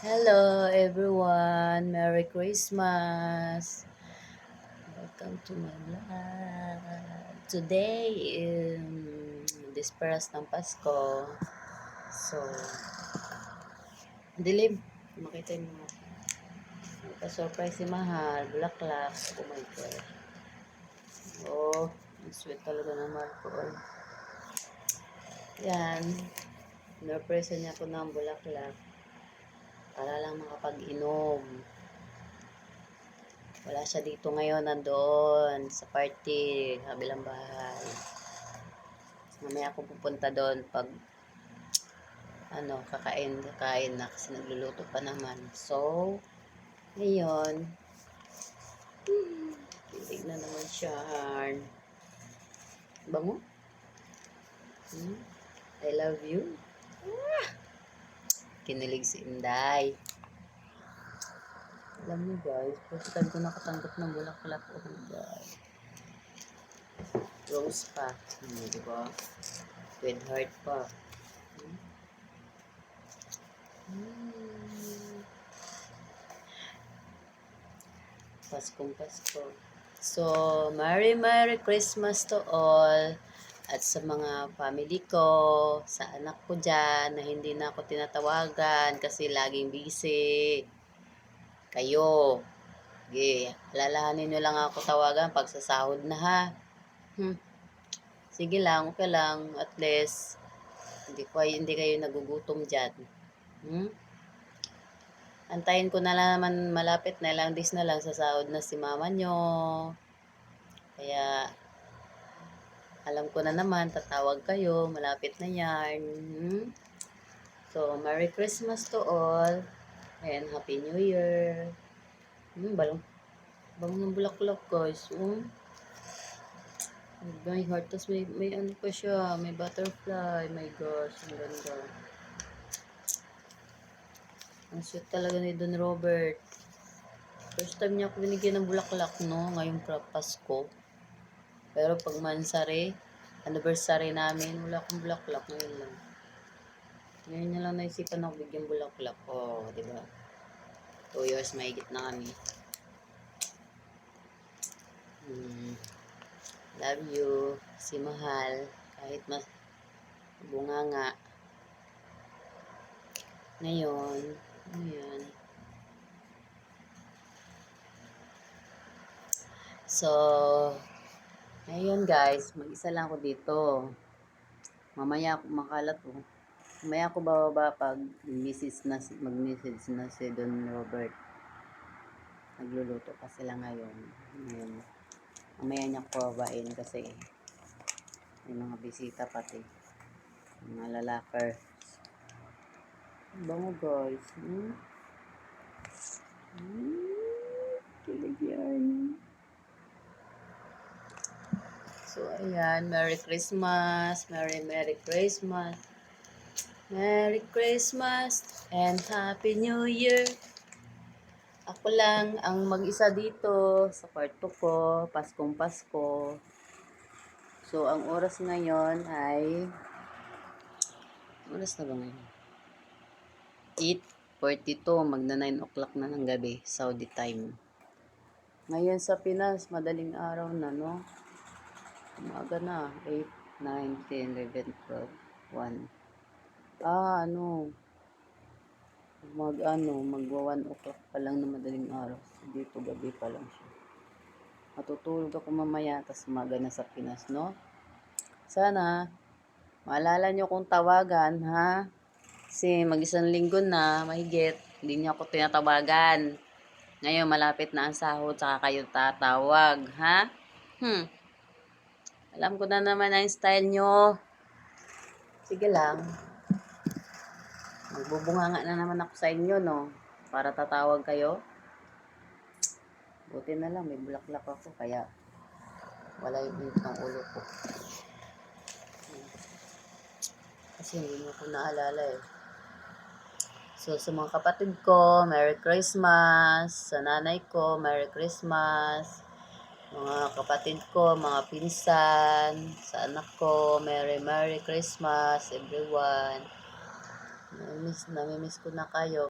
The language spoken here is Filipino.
Hello everyone, Merry Christmas. Welcome to my vlog. Today this paras ng Pasko. So, dilim. Makita mo. Nagka-surprise si Mahal, bulaklak. Oh my God. Oh, ang sweet talaga ng Mahal ko. Yan. Pinurpresa niya ako ng bulaklak para lang makapag-inom. Wala siya dito ngayon, nandoon sa party, kabilang bahay. Mamaya ako pupunta doon pag kakain na kasi nagluluto pa naman. So, ngayon, kilig na naman siya. Bango? I love you. Kinilig si Inday. Alam niyo guys, first time ko nakatanggap ng bulaklak. Oh my God. Rose pa. Diba? With heart pa. Paskong Pasko. So, Merry Christmas to all. At sa mga family ko, sa anak ko dyan na hindi na ako tinatawagan kasi laging busy. Kayo. Sige, alalahanin nyo lang ako tawagan pag sasahod na ha. Sige lang, okay lang. At least, hindi kayo nagugutom dyan. Antayin ko na lang naman malapit na ilang days na lang sasahod na si mama nyo. Kaya, alam ko na naman, tatawag kayo, malapit na yan. So, Merry Christmas to all, and Happy New Year. Balong ng bulaklak guys. My heart, tas may ano pa siya, may butterfly, my gosh, ang ganda. Ang sweet talaga ni Don Robert. First time niya ako binigyan ng bulaklak, no, ngayong Pasko. Pero pag mansari, anniversary namin, wala akong bulaklak ngayon lang. Ngayon na lang naisipan ako bigyan bulaklak. Oh, di ba? 2 years mahigit na kami. Love you, si Mahal. Kahit mas bunganga. Ngayon, ayan. So, ngayon guys, mag-isa lang ako dito. Mamaya ako makalat po. Mamaya ako bababa pag mag-message na si Don Robert. Nagluluto pa sila ngayon. Mamaya niya ako babain kasi may mga bisita pati. Mga lalakar. Bango guys. Kilig yan. So, ayan. Merry Christmas. Merry Christmas. Merry Christmas and Happy New Year. Ako lang ang mag-isa dito sa kwarto ko. Paskong Pasko. So, ang oras ngayon ay... Oras na ba ngayon? 8:42. Magna 9 o'clock na ng gabi. Saudi time. Ngayon sa Pinas, madaling araw na, no? Umaga na, 8, 9, 10, 11, 12, 1. Magwa 1 o'clock pa lang na madaling araw. Dito gabi pa lang siya. Matutulog ako mamaya, tas umaga na sa Pinas, no? Sana, maalala nyo kung tawagan, ha? Kasi mag-isang linggo na, mahigit, hindi nyo ako tinatawagan. Ngayon, malapit na ang sahod, saka kayo tatawag, ha? Alam ko na naman ang style nyo. Sige lang. Magbubunganga na naman ako sa inyo, no? Para tatawag kayo. Buti na lang, may bulaklak ako, kaya wala yung init ng ulo ko. Kasi hindi mo ko naalala eh. So, sa mga kapatid ko, Merry Christmas. Sa nanay ko, Merry Christmas. Mga kapatid ko, mga pinsan, sa anak ko, Merry Christmas, everyone. Namimiss ko na kayo.